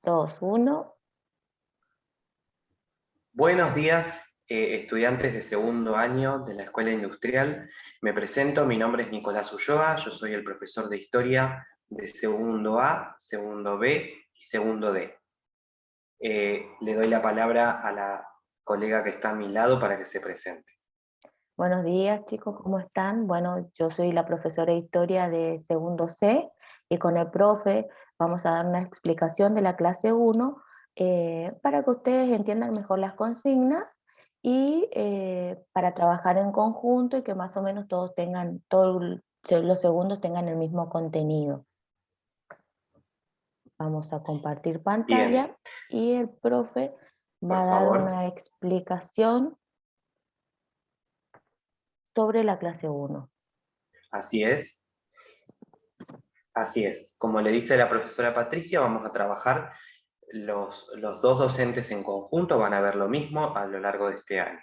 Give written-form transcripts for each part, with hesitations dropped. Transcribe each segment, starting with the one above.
2, 1. Buenos días, estudiantes de segundo año de la Escuela Industrial. Me presento, mi nombre es Nicolás Ulloa, yo soy el profesor de Historia de segundo A, segundo B y segundo D. Le doy la palabra a la colega que está a mi lado para que se presente. Buenos días, chicos, ¿cómo están? Bueno, yo soy la profesora de historia de segundo C y con el profe vamos a dar una explicación de la clase 1 para que ustedes entiendan mejor las consignas y para trabajar en conjunto y que más o menos todos tengan, los segundos tengan el mismo contenido. Vamos a compartir Bien, pantalla y el profe va por a dar favor. una explicación sobre la clase 1. Así es, así es. Como le dice la profesora Patricia, vamos a trabajar los dos docentes en conjunto, van a ver lo mismo a lo largo de este año.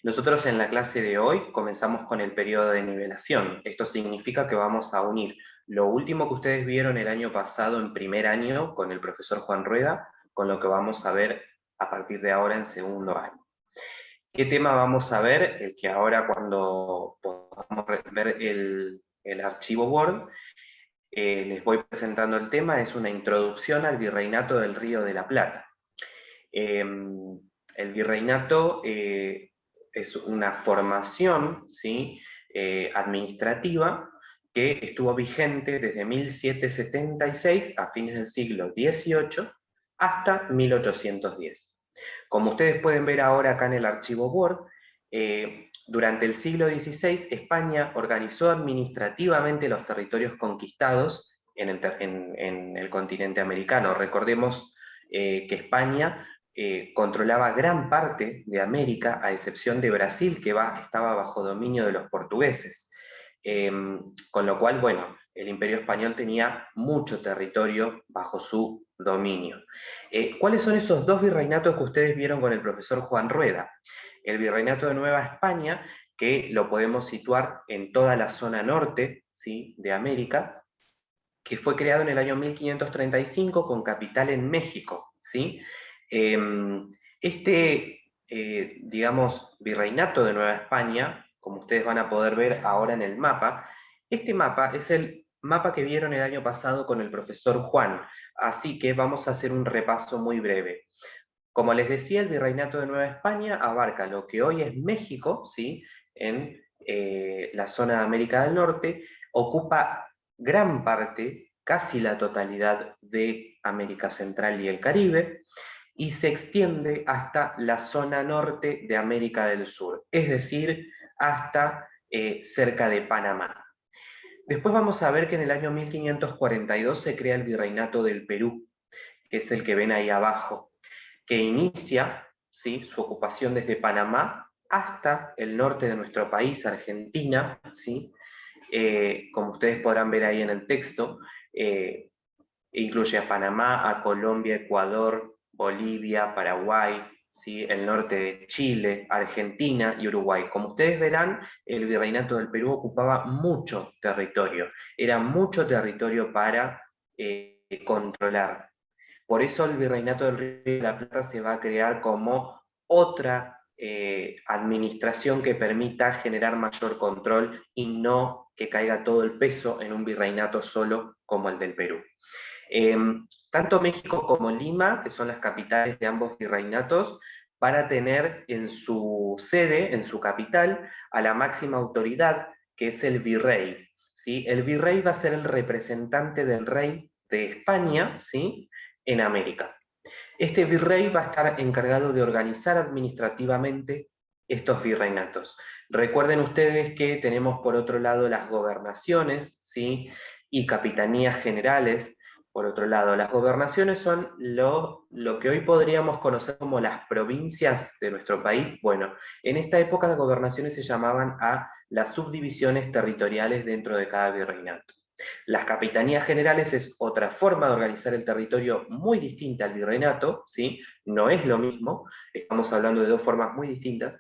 Nosotros en la clase de hoy comenzamos con el periodo de nivelación. Esto significa que vamos a unir lo último que ustedes vieron el año pasado en primer año con el profesor Juan Rueda, con lo que vamos a ver a partir de ahora en segundo año. ¿Qué tema vamos a ver? El que ahora cuando podamos ver el archivo Word, les voy presentando el tema, es una introducción al Virreinato del Río de la Plata. El virreinato es una formación, ¿sí? Administrativa que estuvo vigente desde 1776 a fines del siglo XVIII hasta 1810. Como ustedes pueden ver ahora acá en el archivo Word, durante el siglo XVI España organizó administrativamente los territorios conquistados en el continente americano. Recordemos que España controlaba gran parte de América, a excepción de Brasil, que estaba bajo dominio de los portugueses. Con lo cual, bueno, el Imperio Español tenía mucho territorio bajo su dominio. ¿Cuáles son esos dos virreinatos que ustedes vieron con el profesor Juan Rueda? El Virreinato de Nueva España, que lo podemos situar en toda la zona norte, ¿sí?, de América, que fue creado en el año 1535 con capital en México, ¿sí? Digamos, virreinato de Nueva España, como ustedes van a poder ver ahora en el mapa, este mapa es el mapa que vieron el año pasado con el profesor Juan, así que vamos a hacer un repaso muy breve. Como les decía, el virreinato de Nueva España abarca lo que hoy es México, ¿sí?, en la zona de América del Norte, ocupa gran parte, casi la totalidad de América Central y el Caribe, y se extiende hasta la zona norte de América del Sur, es decir, hasta cerca de Panamá. Después vamos a ver que en el año 1542 se crea el Virreinato del Perú, que es el que ven ahí abajo, que inicia, ¿sí?, su ocupación desde Panamá hasta el norte de nuestro país, Argentina, ¿sí? Como ustedes podrán ver ahí en el texto, incluye a Panamá, a Colombia, Ecuador, Bolivia, Paraguay, ¿sí?, el norte de Chile, Argentina y Uruguay. Como ustedes verán, el Virreinato del Perú ocupaba mucho territorio, era mucho territorio para controlar. Por eso el Virreinato del Río de la Plata se va a crear como otra administración que permita generar mayor control y no que caiga todo el peso en un virreinato solo como el del Perú. Eh, Tanto México como Lima, que son las capitales de ambos virreinatos, van a tener en su sede, en su capital, a la máxima autoridad, que es el virrey, ¿sí? El virrey va a ser el representante del rey de España, ¿sí?, en América. Este virrey va a estar encargado de organizar administrativamente estos virreinatos. Recuerden ustedes que tenemos por otro lado las gobernaciones, ¿sí?, y capitanías generales. Por otro lado, las gobernaciones son lo que hoy podríamos conocer como las provincias de nuestro país. Bueno, en esta época las gobernaciones se llamaban a las subdivisiones territoriales dentro de cada virreinato. Las capitanías generales es otra forma de organizar el territorio muy distinta al virreinato, ¿sí? No es lo mismo, estamos hablando de dos formas muy distintas,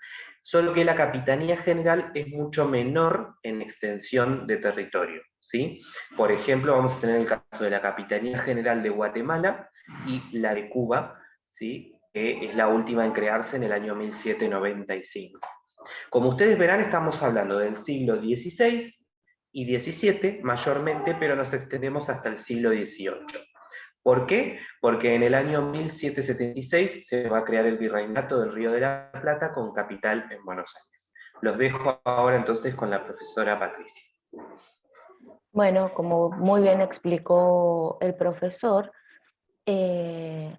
solo que la Capitanía General es mucho menor en extensión de territorio, ¿sí? Por ejemplo, vamos a tener el caso de la Capitanía General de Guatemala y la de Cuba, ¿sí? Que es la última en crearse en el año 1795. Como ustedes verán, estamos hablando del siglo XVI y XVII mayormente, pero nos extendemos hasta el siglo XVIII. ¿Por qué? Porque en el año 1776 se va a crear el Virreinato del Río de la Plata con capital en Buenos Aires. Los dejo ahora entonces con la profesora Patricia. Bueno, como muy bien explicó el profesor, eh,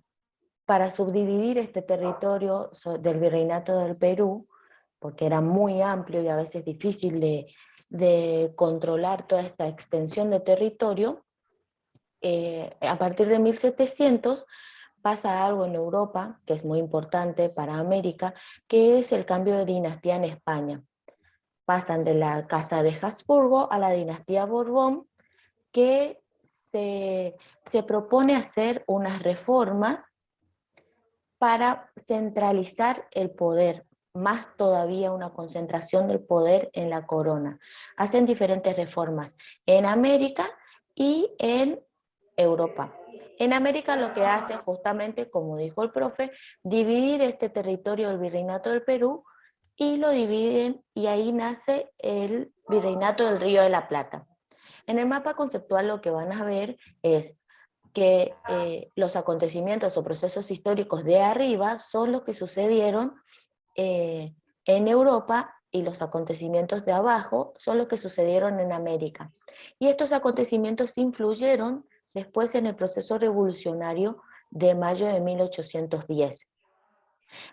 para subdividir este territorio del Virreinato del Perú, porque era muy amplio y a veces difícil de controlar toda esta extensión de territorio, a partir de 1700 pasa algo en Europa, que es muy importante para América, que es el cambio de dinastía en España. Pasan de la Casa de Habsburgo a la dinastía Borbón, que se propone hacer unas reformas para centralizar el poder, más todavía una concentración del poder en la corona. Hacen diferentes reformas en América y en Europa. En América lo que hace justamente, como dijo el profe, dividir este territorio del Virreinato del Perú y lo dividen y ahí nace el Virreinato del Río de la Plata. En el mapa conceptual lo que van a ver es que los acontecimientos o procesos históricos de arriba son los que sucedieron eh, en Europa y los acontecimientos de abajo son los que sucedieron en América. Y estos acontecimientos influyeron después en el proceso revolucionario de mayo de 1810.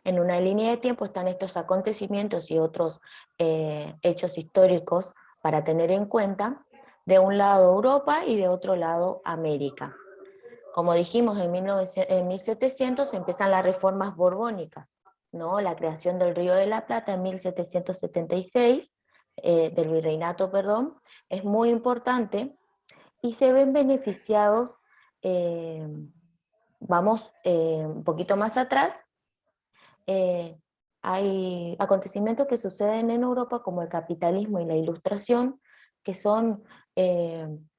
En una línea de tiempo están estos acontecimientos y otros hechos históricos para tener en cuenta, de un lado Europa y de otro lado América. Como dijimos, en 1700 empiezan las reformas borbónicas, ¿no? La creación del Río de la Plata en 1776, del virreinato, perdón, es muy importante y se ven beneficiados, eh, vamos un poquito más atrás, eh, hay acontecimientos que suceden en Europa como el capitalismo y la ilustración, que son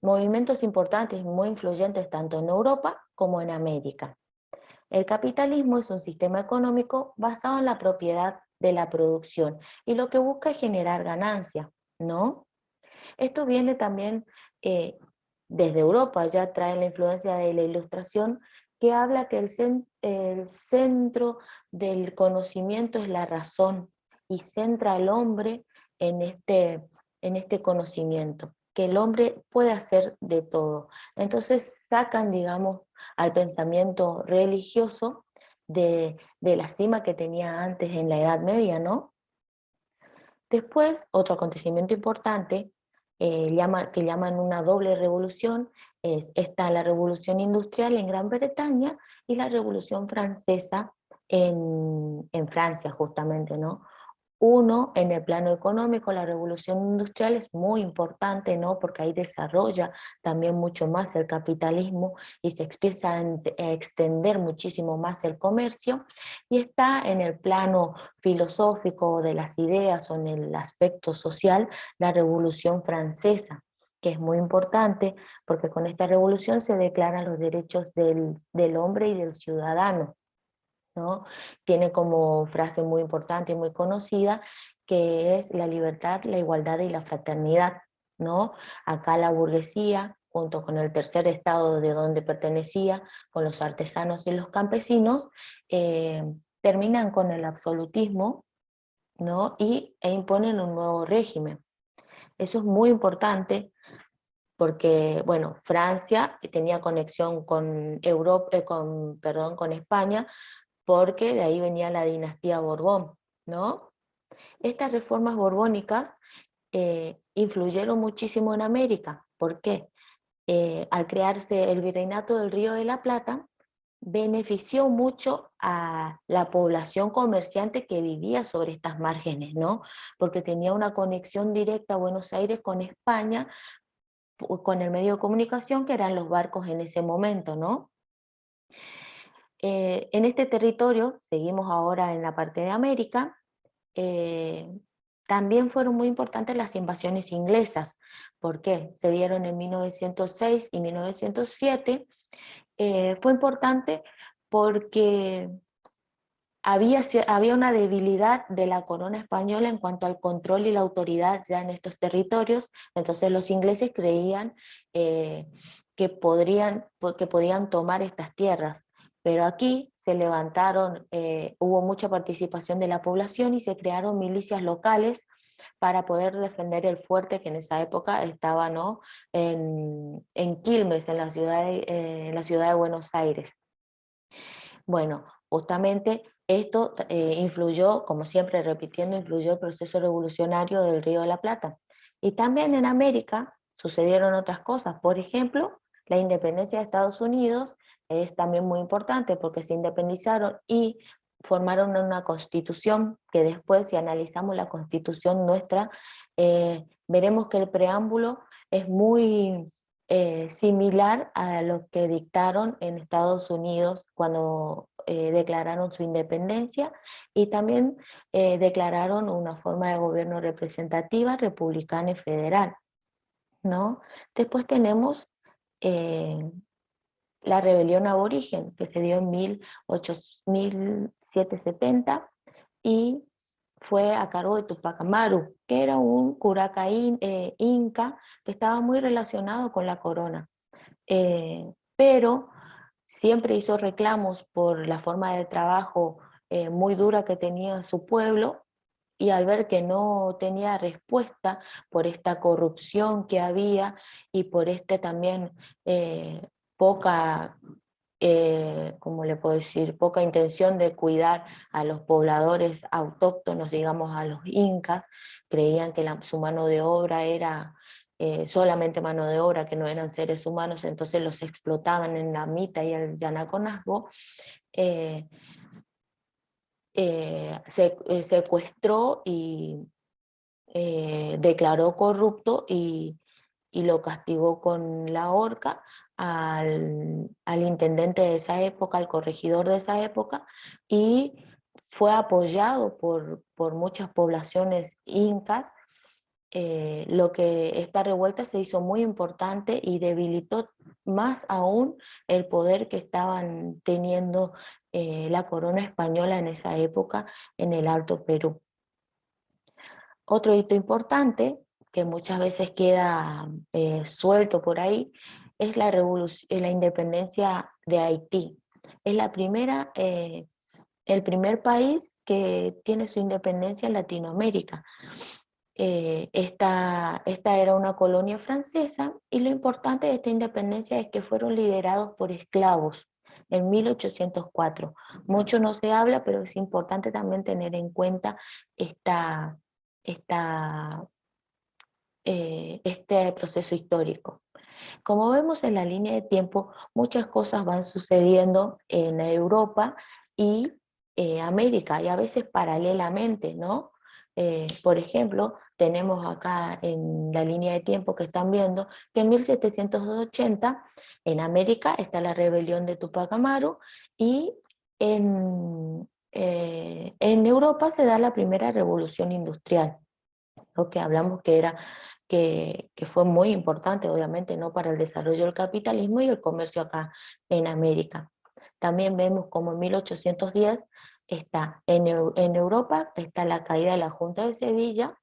movimientos importantes y muy influyentes tanto en Europa como en América. El capitalismo es un sistema económico basado en la propiedad de la producción y lo que busca es generar ganancia, ¿no? Esto viene también desde Europa, ya trae la influencia de la ilustración, que habla que el centro del conocimiento es la razón y centra al hombre en este conocimiento, que el hombre puede hacer de todo. Entonces sacan, digamos, al pensamiento religioso de la cima que tenía antes en la Edad Media, ¿no? Después, otro acontecimiento importante que llaman una doble revolución, está la revolución industrial en Gran Bretaña y la revolución francesa en Francia, justamente, ¿no? Uno, en el plano económico, la revolución industrial es muy importante, ¿no? Porque ahí desarrolla también mucho más el capitalismo y se empieza a extender muchísimo más el comercio. Y está en el plano filosófico de las ideas o en el aspecto social, la revolución francesa, que es muy importante porque con esta revolución se declaran los derechos del hombre y del ciudadano, ¿no? Tiene como frase muy importante y muy conocida que es la libertad, la igualdad y la fraternidad, ¿no? Acá la burguesía, junto con el tercer estado de donde pertenecía, con los artesanos y los campesinos, eh, terminan con el absolutismo, ¿no? E imponen un nuevo régimen. Eso es muy importante porque, bueno, Francia tenía conexión con Europa, perdón, con España, porque de ahí venía la dinastía Borbón, ¿no? Estas reformas borbónicas influyeron muchísimo en América. ¿Por qué? Al crearse el Virreinato del Río de la Plata, benefició mucho a la población comerciante que vivía sobre estas márgenes, ¿no? Porque tenía una conexión directa a Buenos Aires con España, con el medio de comunicación que eran los barcos en ese momento, ¿no? En este territorio, seguimos ahora en la parte de América, eh, también fueron muy importantes las invasiones inglesas. ¿Por qué? Se dieron en 1906 y 1907. Fue importante porque había una debilidad de la corona española en cuanto al control y la autoridad ya en estos territorios. Entonces los ingleses creían que podían tomar estas tierras, pero aquí se levantaron, hubo mucha participación de la población y se crearon milicias locales para poder defender el fuerte que en esa época estaba, ¿no?, en Quilmes, en la ciudad de Buenos Aires. Bueno, justamente esto influyó, como siempre repitiendo, influyó el proceso revolucionario del Río de la Plata. Y también en América sucedieron otras cosas. Por ejemplo, la independencia de Estados Unidos es también muy importante porque se independizaron y formaron una constitución que después, si analizamos la constitución nuestra, veremos que el preámbulo es muy similar a lo que dictaron en Estados Unidos cuando declararon su independencia, y también declararon una forma de gobierno representativa, republicana y federal, ¿no? Después tenemos eh, la rebelión aborigen, que se dio en 1770 y fue a cargo de Tupac Amaru, que era un curaca inca que estaba muy relacionado con la corona. Pero siempre hizo reclamos por la forma de trabajo muy dura que tenía su pueblo, y al ver que no tenía respuesta por esta corrupción que había y por este también poca, ¿cómo le puedo decir?, poca intención de cuidar a los pobladores autóctonos, digamos a los incas. Creían que su mano de obra era solamente mano de obra, que no eran seres humanos, entonces los explotaban en la Mita y el Yanaconazgo. eh, Secuestró y declaró corrupto y lo castigó con la horca al intendente de esa época, al corregidor de esa época, y fue apoyado por muchas poblaciones incas. Lo que esta revuelta se hizo muy importante y debilitó más aún el poder que estaban teniendo la corona española en esa época en el Alto Perú. Otro hito importante, que muchas veces queda suelto por ahí, es la independencia de Haití. Es el primer país que tiene su independencia en Latinoamérica. Esta era una colonia francesa, y lo importante de esta independencia es que fueron liderados por esclavos en 1804. Mucho no se habla, pero es importante también tener en cuenta esta, esta, este proceso histórico. Como vemos en la línea de tiempo, muchas cosas van sucediendo en Europa y América, y a veces paralelamente, ¿no? Por ejemplo, tenemos acá en la línea de tiempo que están viendo que en 1780 en América está la rebelión de Tupac Amaru, y en Europa se da la primera revolución industrial, lo que hablamos que fue muy importante, obviamente, ¿no?, para el desarrollo del capitalismo y el comercio acá en América. También vemos como en 1810 está en Europa está la caída de la Junta de Sevilla,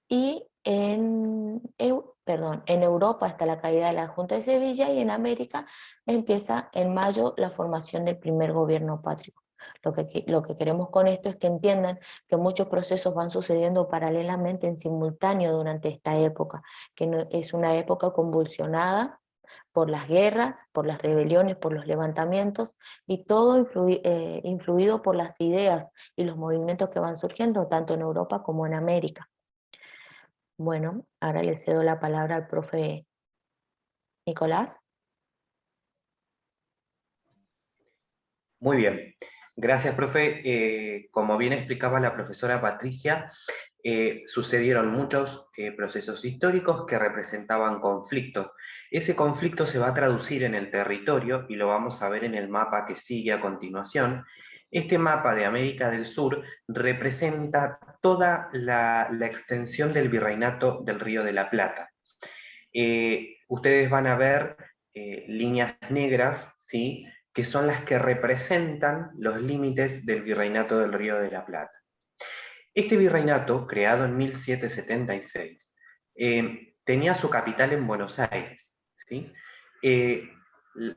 y en Europa está la caída de la Junta de Sevilla, y en América empieza en mayo la formación del primer gobierno patrio. Lo que queremos con esto es que entiendan que muchos procesos van sucediendo paralelamente, en simultáneo, durante esta época, que es una época convulsionada por las guerras, por las rebeliones, por los levantamientos, y todo influido por las ideas y los movimientos que van surgiendo tanto en Europa como en América. Bueno, ahora le cedo la palabra al profe Nicolás. Muy bien. Gracias, profe. Como bien explicaba la profesora Patricia, sucedieron muchos procesos históricos que representaban conflictos. Ese conflicto se va a traducir en el territorio y lo vamos a ver en el mapa que sigue a continuación. Este mapa de América del Sur representa toda la extensión del virreinato del Río de la Plata. Ustedes van a ver líneas negras, ¿sí?, que son las que representan los límites del virreinato del Río de la Plata. Este virreinato, creado en 1776, tenía su capital en Buenos Aires, ¿sí?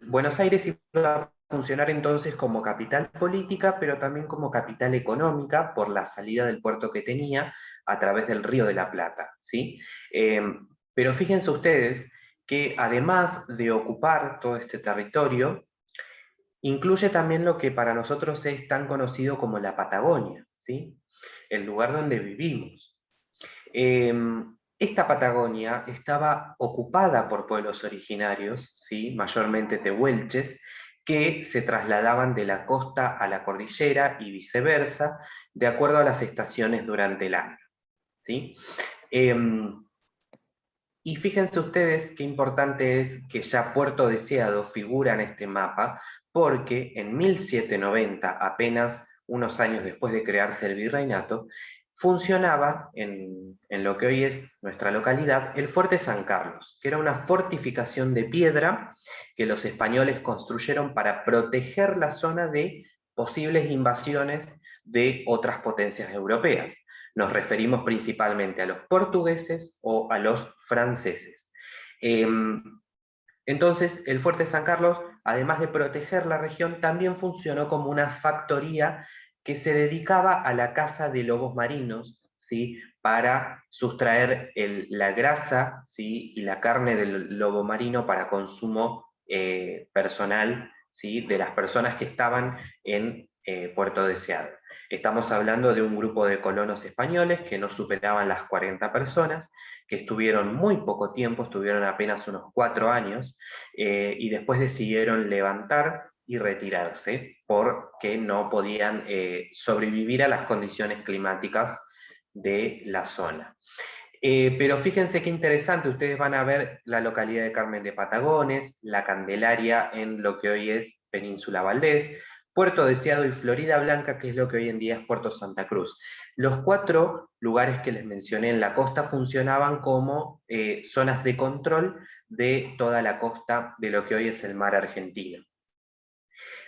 Buenos Aires iba a funcionar entonces como capital política, pero también como capital económica por la salida del puerto que tenía a través del Río de la Plata, ¿sí? Pero fíjense ustedes que además de ocupar todo este territorio, incluye también lo que para nosotros es tan conocido como la Patagonia, ¿sí?, el lugar donde vivimos. Esta Patagonia estaba ocupada por pueblos originarios, ¿sí?, mayormente tehuelches, que se trasladaban de la costa a la cordillera y viceversa, de acuerdo a las estaciones durante el año, ¿sí? Y fíjense ustedes qué importante es que ya Puerto Deseado figura en este mapa, porque en 1790, apenas unos años después de crearse el virreinato, funcionaba en lo que hoy es nuestra localidad el Fuerte San Carlos, que era una fortificación de piedra que los españoles construyeron para proteger la zona de posibles invasiones de otras potencias europeas. Nos referimos principalmente a los portugueses o a los franceses. Entonces, el Fuerte San Carlos, además de proteger la región, también funcionó como una factoría que se dedicaba a la caza de lobos marinos, ¿sí?, para sustraer la grasa, ¿sí?, y la carne del lobo marino para consumo personal, ¿sí?, de las personas que estaban en Puerto Deseado. Estamos hablando de un grupo de colonos españoles que no superaban las 40 personas, que estuvieron muy poco tiempo, estuvieron apenas unos 4 años, y después decidieron levantar y retirarse porque no podían sobrevivir a las condiciones climáticas de la zona. Pero fíjense qué interesante, ustedes van a ver la localidad de Carmen de Patagones, la Candelaria en lo que hoy es Península Valdés, Puerto Deseado y Florida Blanca, que es lo que hoy en día es Puerto Santa Cruz. Los 4 lugares que les mencioné en la costa funcionaban como zonas de control de toda la costa de lo que hoy es el mar argentino.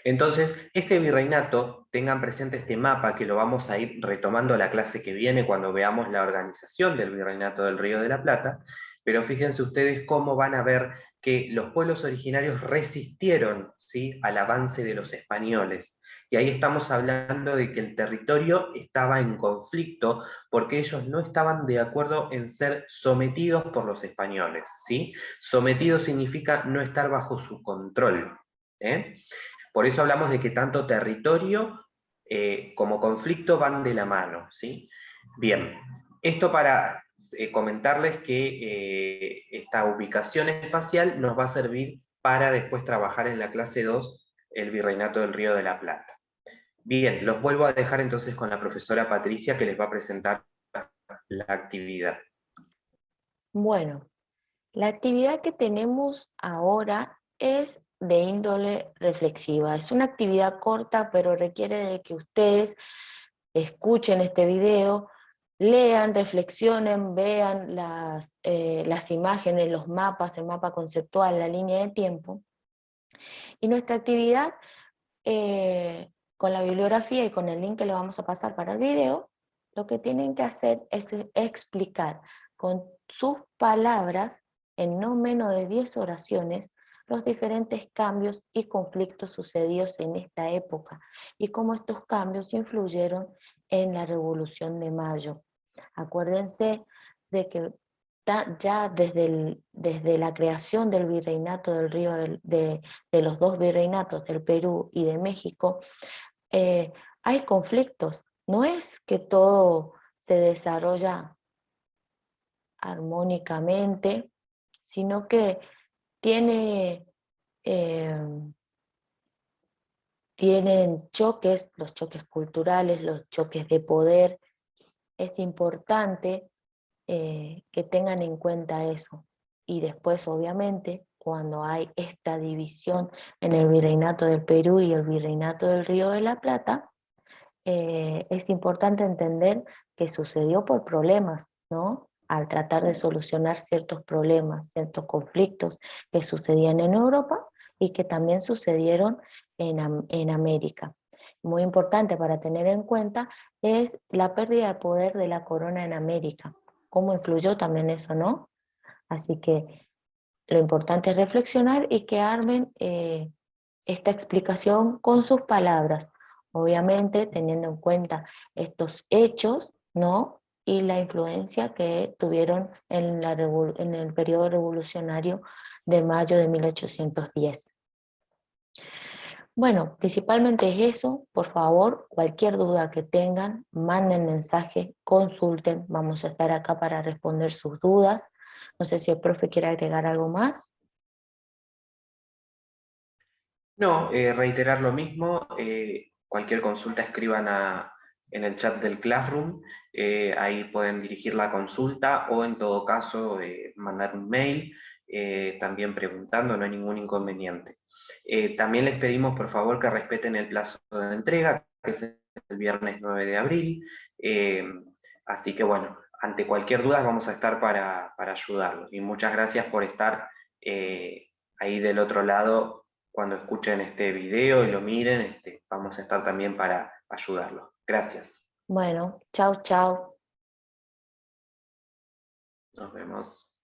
Entonces, este virreinato, tengan presente este mapa que lo vamos a ir retomando la clase que viene cuando veamos la organización del virreinato del Río de la Plata, pero fíjense ustedes cómo van a ver que los pueblos originarios resistieron, ¿sí?, al avance de los españoles. Y ahí estamos hablando de que el territorio estaba en conflicto porque ellos no estaban de acuerdo en ser sometidos por los españoles, ¿sí? Sometido significa no estar bajo su control, ¿eh? Por eso hablamos de que tanto territorio como conflicto van de la mano, ¿sí? Bien, esto para comentarles que esta ubicación espacial nos va a servir para después trabajar en la clase 2 el Virreinato del Río de la Plata. Bien, los vuelvo a dejar entonces con la profesora Patricia que les va a presentar la actividad. Bueno, la actividad que tenemos ahora es de índole reflexiva. Es una actividad corta, pero requiere de que ustedes escuchen este video, lean, reflexionen, vean las imágenes, los mapas, el mapa conceptual, la línea de tiempo. Y nuestra actividad, con la bibliografía y con el link que le vamos a pasar para el video, lo que tienen que hacer es explicar con sus palabras, en no menos de 10 oraciones, los diferentes cambios y conflictos sucedidos en esta época y cómo estos cambios influyeron en la Revolución de Mayo. Acuérdense de que ya desde la creación del virreinato del Río, de los 2 virreinatos del Perú y de México, hay conflictos. No es que todo se desarrolla armónicamente, sino que tiene, tienen choques, los choques culturales, los choques de poder. Es importante que tengan en cuenta eso. Y después, obviamente, cuando hay esta división en el virreinato del Perú y el virreinato del Río de la Plata, es importante entender que sucedió por problemas, ¿no? Al tratar de solucionar ciertos problemas, ciertos conflictos que sucedían en Europa y que también sucedieron en América. Muy importante para tener en cuenta es la pérdida de poder de la corona en América. ¿Cómo influyó también eso, no? Así que lo importante es reflexionar y que armen esta explicación con sus palabras, obviamente teniendo en cuenta estos hechos, ¿no? Y la influencia que tuvieron en el periodo revolucionario de mayo de 1810. Bueno, principalmente es eso. Por favor, cualquier duda que tengan, manden mensaje, consulten. Vamos a estar acá para responder sus dudas. No sé si el profe quiere agregar algo más. No, reiterar lo mismo, cualquier consulta escriban en el chat del Classroom, ahí pueden dirigir la consulta o en todo caso mandar un mail, también preguntando, no hay ningún inconveniente. También les pedimos por favor que respeten el plazo de entrega, que es el viernes 9 de abril, eh, así que bueno, ante cualquier duda vamos a estar para ayudarlos. Y muchas gracias por estar ahí del otro lado cuando escuchen este video y lo miren, vamos a estar también para ayudarlos. Gracias. Bueno, chau, chau. Nos vemos.